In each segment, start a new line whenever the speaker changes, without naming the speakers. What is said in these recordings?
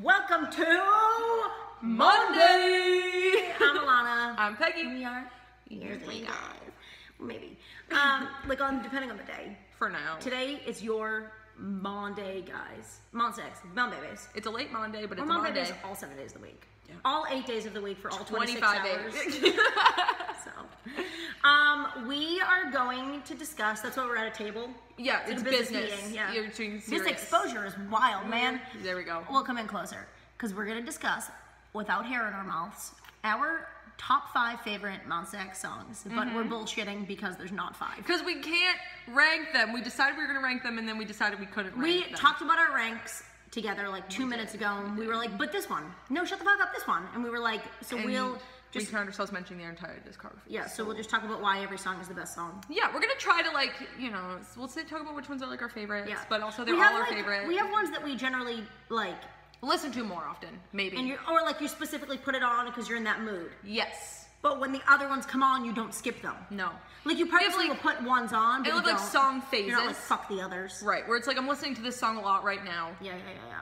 Welcome to
Monday!
I'm Alana.
I'm Peggy.
And we are usually guys. Maybe. Depending on the day.
For now.
Today is your Monday, guys. Monsta X. Mondays.
It's a late Monday, but it's a
Monday.
Monday.
All 7 days of the week.
Yeah.
All 8 days of the week for all 26
25
hours.
days.
We are going to discuss, that's why we're at a table.
Yeah, it's
a
business.
meeting. Yeah.
You're doing serious.
This exposure is wild, man.
There we go.
We'll come in closer, because we're going to discuss, without hair in our mouths, our top 5 favorite Monsta X songs. But we're bullshitting because there's not 5.
Because we can't rank them. We decided we were going to rank them, and then we decided we couldn't rank them.
We talked about our ranks together like 2 minutes ago, and we were like, but this one. No, shut the fuck up, this one. And we were like, so
and
we'll
we
just...
found ourselves mentioning their entire discography.
Yeah, so we'll just talk about why every song is the best song.
Yeah, we're going to try to, we'll talk about which ones are, our favorites,
Yeah.
but also they're all our favorites.
We have ones that we generally,
listen to more often, maybe.
And you specifically put it on because you're in that mood.
Yes.
But when the other ones come on, you don't skip them.
No.
Like, you probably will put ones on, but
it
you
look like
don't.
song phases.
You're not like, fuck the others.
Right, where it's like, I'm listening to this song a lot right now.
Yeah.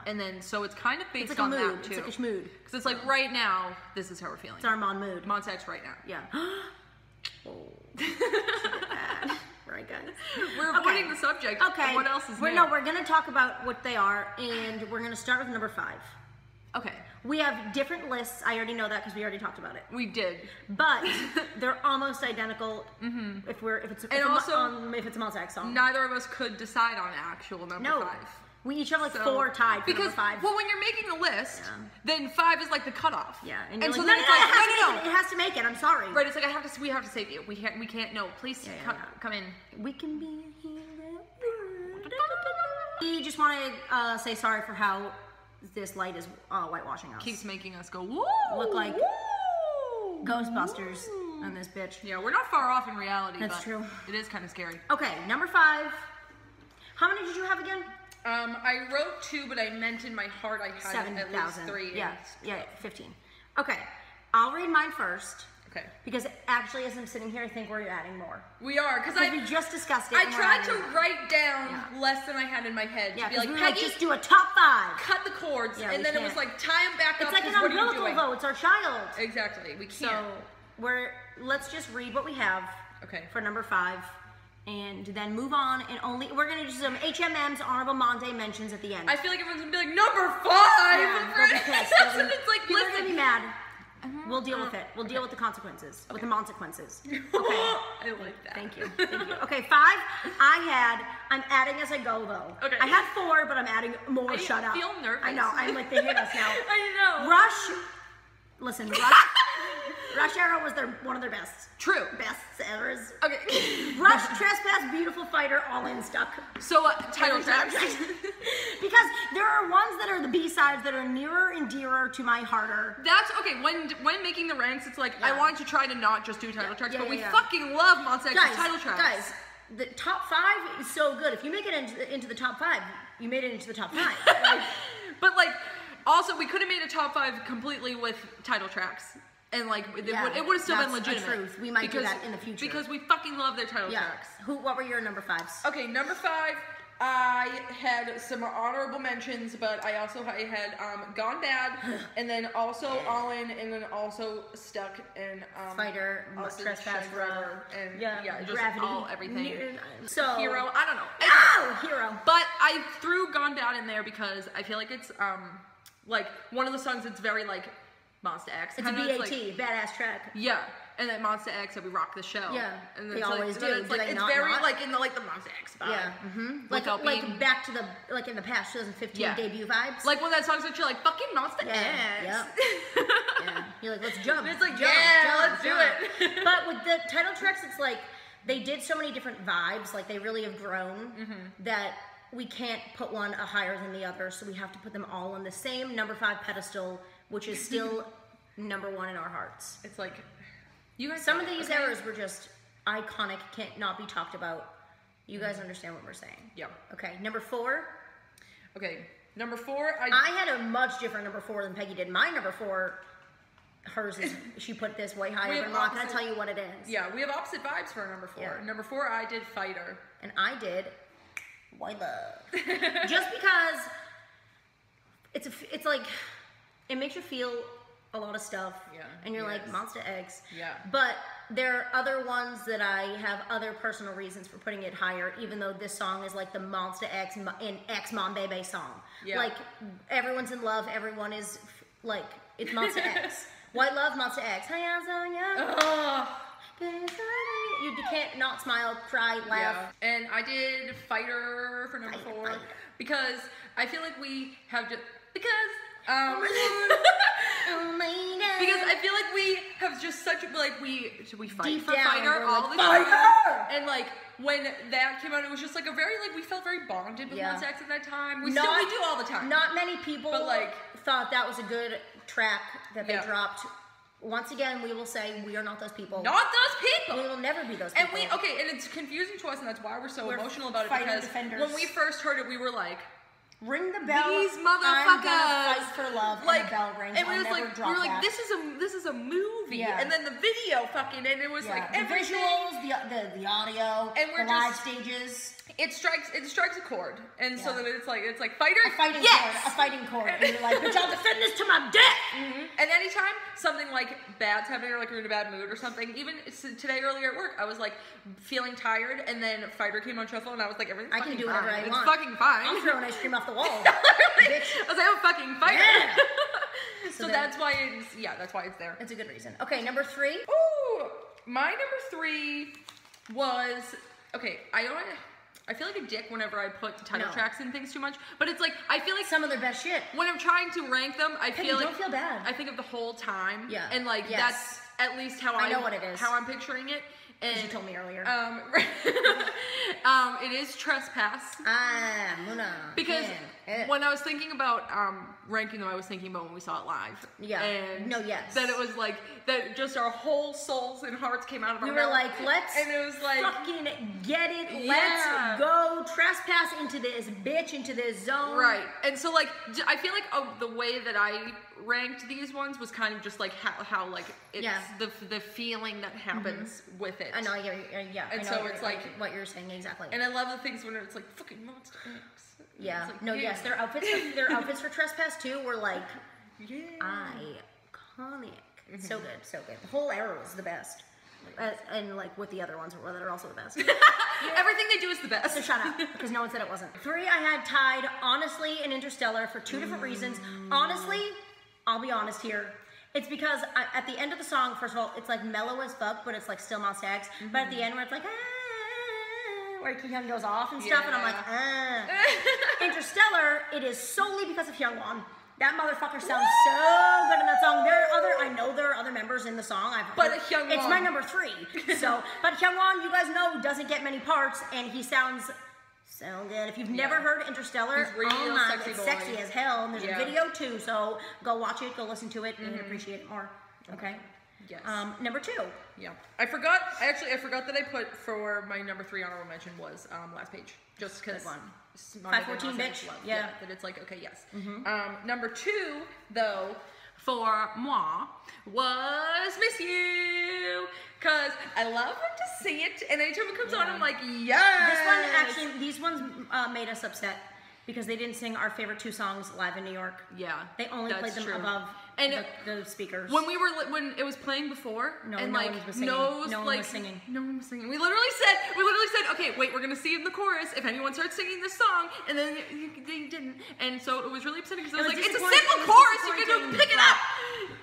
And then, so it's kind of based
It's like
on
a mood.
that, too.
It's like a schmood.
Because it's like, right now, this is how we're feeling.
It's our mood.
Monsta X right now.
Yeah. Oh. Bad. Right, guys.
We're avoiding the subject.
Okay.
What else is new?
No, we're going to talk about what they are, and we're going to start with number 5.
Okay.
We have different lists. I already know that because we already talked about it.
We did.
But they're almost identical if it's a Monsta X song.
Neither of us could decide on actual number 5.
We each have 4 tied for number 5.
Well, when you're making a list, then 5 is like the cutoff.
Yeah.
And
you're
so
like,
then it's like,
it has to make it. I'm sorry.
Right, it's like we have to save you. We can't, no, please come in.
We can be here. We just want to say sorry for how this light is whitewashing us.
Keeps making us go, woo!
Look like
woo,
Ghostbusters on this bitch.
Yeah, we're not far off in reality.
That's true.
It is kind of scary.
Okay, number 5. How many did you have again?
I wrote 2, but I meant in my heart I had at least 3.
Yeah, 15. Okay, I'll read mine first.
Okay.
Because actually, as I'm sitting here, I think we're adding more.
We are, because
we just discussed it.
I tried to write down less than I had in my head.
Yeah,
to be like,
we
Peggy,
just do a top 5.
Cut the chords, and then it was like, tie them back up.
It's like an umbilical, though. It's our child.
Exactly. We can't.
So let's just read what we have.
Okay.
For number 5. And then move on, and we're gonna do some HMM's honorable Monday mentions at the end.
I feel like everyone's gonna be like, number 5!
Yeah, they'll be pissed.
It's like,
people are gonna be mad. We'll deal with it. We'll deal with the consequences. With the consequences. Okay.
I like that.
Thank you. Okay, 5. I'm adding as I go, though.
Okay.
I had 4, but I'm adding more. Shut up.
I feel nervous.
I know. I'm like, they hit us now.
I know.
Listen, Rush Hour was one of their best.
True.
Best sellers.
Okay.
Rush, Trespass, Beautiful Fighter, all in stuck.
So, title tracks.
Because there are ones that are the B-sides that are nearer and dearer to my hearter.
That's, okay, when making the ranks, it's like, I wanted to try to not just do title tracks, but we fucking love Monsta X's title tracks.
Guys, the top 5 is so good. If you make it into the top 5, you made it into the top 5.
But, also, we could have made a top 5 completely with title tracks. And it would have still been legitimate.
That's the truth. We might do that in the future.
Because we fucking love their title tracks.
What were your number 5s?
Okay, number 5, I had some honorable mentions, but I had Gone Bad, and then also All In, and then also Stuck, and
Fighter, Trespass,
Forever, and just
Gravity,
everything.
So
Hero, I don't know.
Oh, Hero.
But I threw Gone Bad in there because I feel like it's one of the songs that's very Monsta X.
It's a BAT, badass track.
Yeah, and then Monsta X, that we rock the show.
Yeah,
and
they always do.
It's very in the Monsta X vibe.
Yeah, like back to the in the past 2015 debut vibes.
Like when that song's like, you're like fucking Monsta X.
Yeah. You're like, let's jump.
And it's like let's do it.
But with the title tracks, it's like they did so many different vibes. Like they really have grown that we can't put one higher than the other. So we have to put them all on the same number 5 pedestal, which is still number 1 in our hearts.
It's like, you guys.
Some of these errors were just iconic, can't not be talked about. You guys understand what we're saying?
Yeah.
Okay, number 4.
Okay, number 4.
I had a much different number 4 than Peggy did. My number 4, hers is, she put this way higher, but I'm not going to tell you what it is.
Yeah, we have opposite vibes for number 4.
Yeah.
Number 4, I did Fighter.
And I did Why Love. Just because it's like it makes you feel a lot of stuff.
Yeah.
And you're like, Monsta X.
Yeah.
But there are other ones that I have other personal reasons for putting it higher, even though this song is like the Monsta X in X Mon Bebe song. Yeah. Like, everyone's in love, everyone is, like, it's Monsta X. White Love, Monsta X. You can't not smile, cry, laugh.
Yeah. And I did Fighter for number 4 because I feel like we have just because I feel like we have just such like we fight
deep
for
down,
Fighter all
like,
the time, and like when that came out, it was just like a very like we felt very bonded with Monsta X at that time. We do all the time.
Not many people,
but like
thought that was a good track that they dropped. Once again, we will say we are not those people.
Not those people!
We will never be those people.
And and it's confusing to us, and that's why we're so emotional about it, because
defenders.
when we first heard it, we were like,
ring the bell.
These motherfuckers.
I'm gonna fight for love.
Like,
and the bell rings.
And we were like, this is a movie.
Yeah.
And then the video and it was like
the
everything.
visuals, the audio,
and we're
the live stages.
It strikes a chord, and so then it's like Fighter.
A fighting chord, and you're like, but y'all defend this to my death.
And anytime something like bad's happening, or like we're in a bad mood or something, even today earlier at work, I was like feeling tired, and then Fighter came on shuffle, and I was like, everything's
I can do whatever I want.
It's fucking fine.
I'm throwing ice cream off the wall.
Bitch. I was like, I'm fucking Fighter.
Yeah.
So that's why it's there.
It's a good reason. Okay, number 3.
Ooh, my number 3 was I feel like a dick whenever I put title tracks and things too much, but it's like I feel like
some of their best shit.
When I'm trying to rank them, I feel like
don't feel bad.
I think of the whole time.
Yeah.
And like that's at least how I
know what it is.
How I'm picturing it. And
you told me earlier.
It is Trespass.
Muna.
Because when I was thinking about ranking them, I was thinking about when we saw it live.
Yeah.
And
yes.
That it was like that just our whole souls and hearts came out of our mouth.
We were like, let's
and it was like
fucking get it. Let's go trespass into this bitch, into this zone.
Right. And so like I feel like the way that I ranked these ones was kind of just like how like it's the feeling that happens with it.
I know,
and so it's like
what you're saying exactly.
And I love the things when it's like fucking Monsta X.
Yeah.
Like,
no, yes, their outfits for Trespass too were like iconic. So good, so good. The whole era was the best. And like with the other ones that are also the best.
Everything they do is the best.
So shut up, because no one said it wasn't. 3 I had tied Honestly and Interstellar for 2 different reasons. Honestly, I'll be honest here. It's because at the end of the song, first of all, it's like mellow as fuck, but it's like still Monsta X. But at the end where it's like, where Hyun goes off and stuff, and I'm like, Interstellar, it is solely because of Hyungwon. That motherfucker sounds so good in that song. I know there are other members in the song.
But Hyungwon.
It's my number 3. So, but Hyungwon, you guys know, doesn't get many parts, and he sounds so good. If you've never heard Interstellar, it's sexy as hell, and there's a video too, so go watch it, go listen to it, and you can appreciate it more. Okay?
Yes.
Number 2.
Yeah. I forgot that I put for my number 3 honorable mention was Last Page. Just because
514 bitch. Yeah.
That it's like, okay, yes. Number 2, though, for moi, was Miss You. Because I love when to sing it, and anytime it comes on, I'm like, yes!
These ones made us upset because they didn't sing our favorite 2 songs live in New York.
Yeah.
They only played them above the speakers.
When it was playing before, no one was singing. No one was singing. We literally said, okay, wait, we're gonna see in the chorus if anyone starts singing this song, and then they didn't, and so it was really upsetting because I was like, it's a simple chorus, you can pick it up.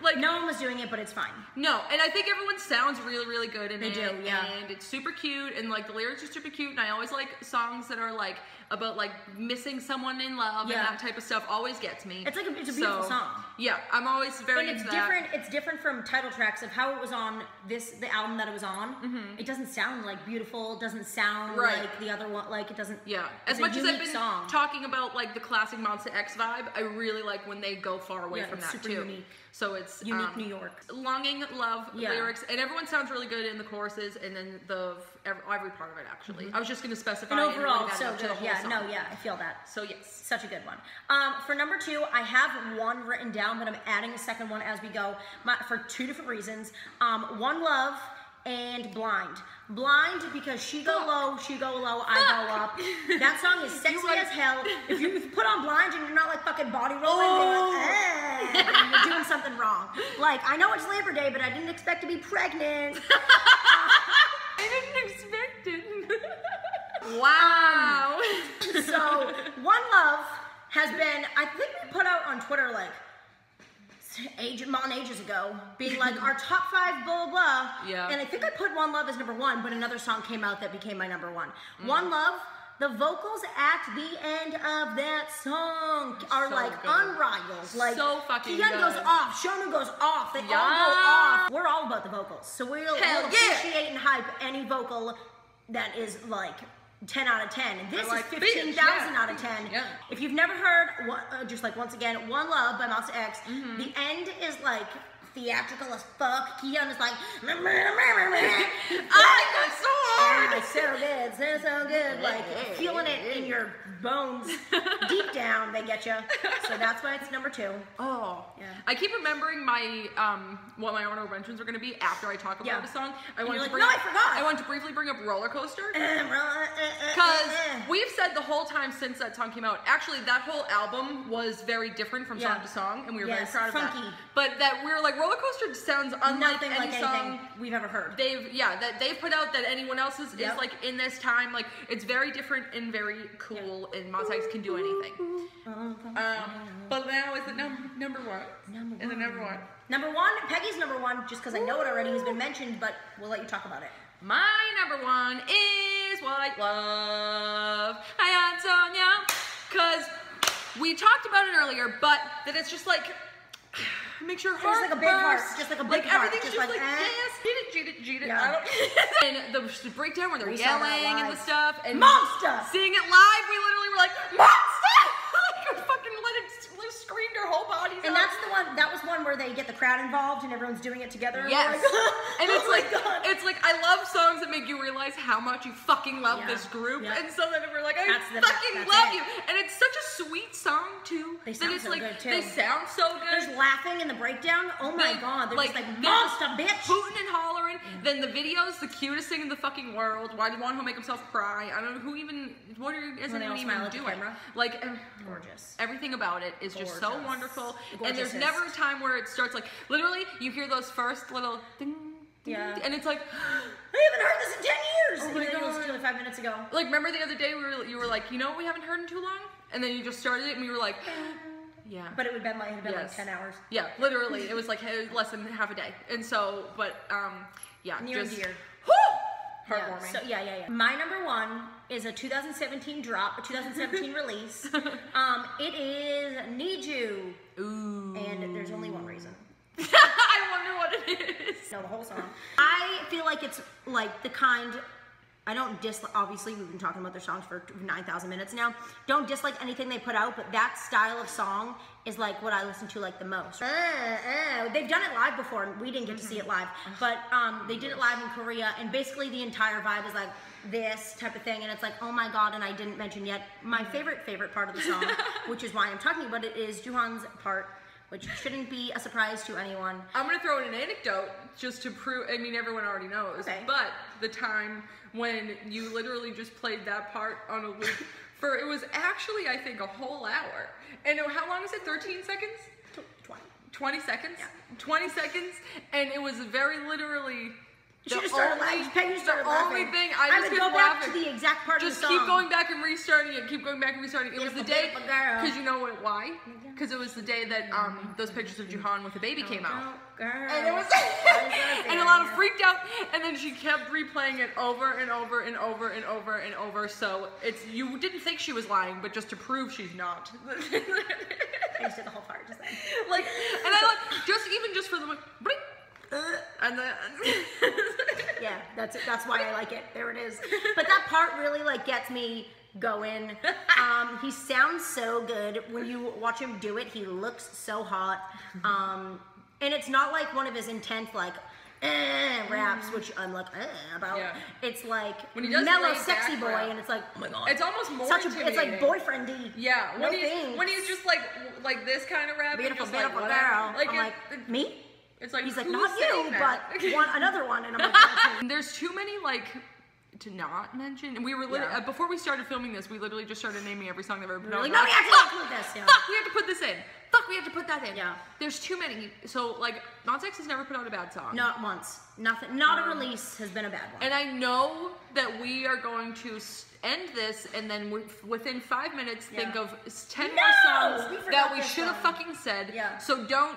Like
no one was doing it, but it's fine.
No, and I think everyone sounds really, really good in it.
They do, yeah.
And it's super cute, and like the lyrics are super cute, and I always like songs that are like about like missing someone in love and that type of stuff. Always gets me.
It's a beautiful song.
Yeah, I'm always very into that.
It's different from title tracks of how it was on the album that it was on. It doesn't sound like beautiful. It doesn't sound like the other one. Like it doesn't.
Yeah, as much as I've been talking about like the classic Monsta X vibe, I really like when they go far away from that
super
too.
Unique.
So it's
unique New York.
Longing, love lyrics, and everyone sounds really good in the choruses, and then every part of it actually. I was just going to specify.
And overall,
and
so good. I feel that.
So yes,
such a good one. For number 2, I have one written down, but I'm adding a second one as we go for 2 different reasons. One Love and Blind. Blind because she go low, I go up. That song is sexy as hell. If you put on Blind and you're not like fucking body rolling, being like, you're something wrong. Like, I know it's Labor Day, but I didn't expect to be pregnant.
I didn't expect it. Wow.
So, One Love has been, I think we put out on Twitter like ages ago, being like our top 5 blah blah blah.
Yeah.
And I think I put One Love as number 1, but another song came out that became my number 1. One Love, the vocals at the end of that song are so like good. Unrivaled. Like
so fucking
Kian
good.
Goes off, Shona goes off, they all go off. We're all about the vocals. So we'll appreciate and hype any vocal that is like 10 out of 10. And this is 15,000 out of 10.
Yeah.
If you've never heard, just like once again, One Love by Monsta X, the end is like theatrical as fuck. Kian is like,
I got so hard.
It's so good, so good. Like feeling it in your bones, deep down. They get you. So that's why it's number 2.
Oh, yeah. I keep remembering my what my honorable mentions are going to be after I talk about a song. I want to briefly bring up Roller Coaster because we've said the whole time since that song came out. Actually, that whole album was very different from song to song, and we were very proud of that. But that we were like, Roller Coaster sounds unlike any song
we've ever heard.
That they've put out that anyone else's is like in this time. Like it's very different and very cool, and Monsta X can do anything. But now is the number one.
Number 1, Peggy's number 1, just because I know it already has been mentioned, but we'll let you talk about it.
My number 1 is White Love. Hi, Antonia. Because we talked about it earlier, but that it's just like makes your heart
just like a big heart, just like a big heart.
Everything's just like yes, cheat it. I don't. And the breakdown where they're yelling and the stuff and
Monsta.
Seeing it live, we literally were like Monsta. Like fucking let it screamed our whole bodies.
And that's the one. That was one where they get the crowd involved and everyone's doing it together.
Yes. And it's
God.
It's like I love songs that make you realize how much you fucking love this group. And so then we're like, I fucking love you. And it's such a sweet song too.
They sound so good too.
They sound so good.
There's laughing in the breakdown. Oh my God. They're just like Monsta, bitch.
Hooting and hollering. Then the video's the cutest thing in the fucking world. Why did one make himself cry? I don't know who even. What is anyone even doing? Like
gorgeous.
Everything about it is just so wonderful. And there's never a time where it starts like literally you hear those first little ding, ding, and it's like
I haven't heard this in 10 years.
Oh my God.
It was doing 5 minutes ago.
Like remember the other day you were like, you know what we haven't heard in too long? And then you just started it and we were like yeah.
But it would have been like 10 hours.
Yeah, literally. It was like less than half a day. And so
near and dear.
Heartwarming.
So yeah. My number 1 is a 2017 drop, a 2017 release. It is Need You.
Ooh.
And there's only one reason.
I wonder what it is.
No, the whole song. I feel like it's like the kind. I don't dislike. Obviously, we've been talking about their songs for 9,000 minutes now. Don't dislike anything they put out, but that style of song is like what I listen to like the most. They've done it live before, and we didn't get to see it live, but they did it live in Korea, and basically the entire vibe is like this type of thing, and it's like, oh my God, and I didn't mention yet my favorite part of the song, which is why I'm talking about it, is Juhan's part, which shouldn't be a surprise to anyone.
I'm gonna throw in an anecdote just to prove, I mean, everyone already knows, but the time when you literally just played that part on a loop for, it was actually, I think, a whole hour. And how long is it, 13 seconds? 20 seconds? Yeah. 20 seconds, and it was very literally
the only
thing I just
would go back to the exact part of the song.
Just keep going back and restarting it. It was the day, because you know why? Because it was the day that those pictures of Juhan with the baby came out. And it was and Alana freaked out, and then she kept replaying it over and over and over and over and over. So you didn't think she was lying, but just to prove she's not.
I just did the whole part just then.
Like, and I like just for the blink. And then
yeah, that's why I like it. There it is. But that part really like gets me going. He sounds so good when you watch him do it. He looks so hot. And it's not like one of his intense like raps, which I'm like about. Yeah. It's like when he does mellow, sexy boy, and it's like, oh my God,
it's almost more intimidating.
It's like boyfriendy.
Yeah, when he's just like this kind of rap,
beautiful
girl.
Like, I'm like me.
It's like
he's like, not you, but another one, and I'm like,
there's too many like to not mention. And we were literally, before we started filming this, we literally just started naming every song they've ever put out.
Like, no, we have to include this. Yeah.
Fuck, we have to put this in. Fuck, we have to put that in.
Yeah.
There's too many. So, like, Monsta X has never put out a bad song.
Not once. Nothing. Not a release has been a bad one.
And I know that we are going to end this and then within 5 minutes think of 10 more songs that we should have fucking said.
Yeah.
So don't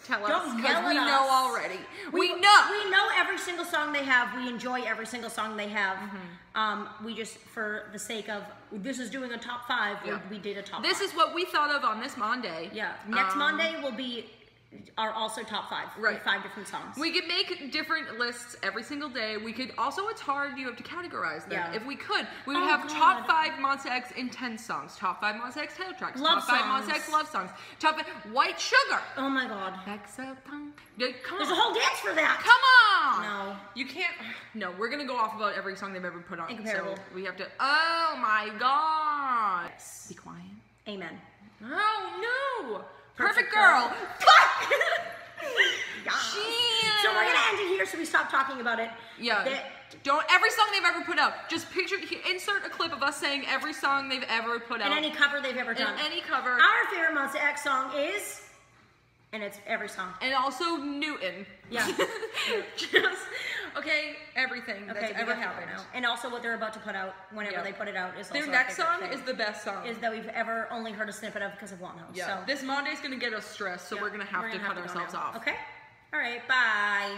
tell us, because we
us.
know already. We know.
We know every single song they have. We enjoy every single song they have. We just, for the sake of, this is doing a top 5, we did a top 5.
This is what we thought of on this Monday.
Yeah. Next Monday will be are also top 5.
Right.
With 5 different songs.
We could make different lists every single day. We could also, it's hard, you have to categorize them.
Yeah.
If we could, we would have top 5 Monsta X intense songs, top 5 Monsta X title tracks,
Love
top 5
songs.
Monsta X love songs, top 5 White Sugar.
Oh my god.
Come on.
There's a whole dance for that.
Come on.
No.
You can't. No, we're going to go off about every song they've ever put on.
Incomparable.
So we have to. Oh my god.
Yes.
Be quiet.
Amen.
Oh no. Perfect
Girl.
girl. Fuck.
So we're gonna end it here, so we stop talking about it.
Yeah. Don't every song they've ever put out. Just picture, insert a clip of us saying every song they've ever put out.
And any cover they've ever done.
And any cover.
Our favorite Monsta X song is, and it's every song.
And also Newton.
Yeah.
Just okay. Everything that's ever happened.
And also what they're about to put out whenever they put it out is also
their next song is the best song.
Is that we've ever only heard a snippet of because of One House.
Yeah.
So
this Monday's gonna get us stressed, so we're gonna have to cut ourselves off.
Okay. All right. Bye.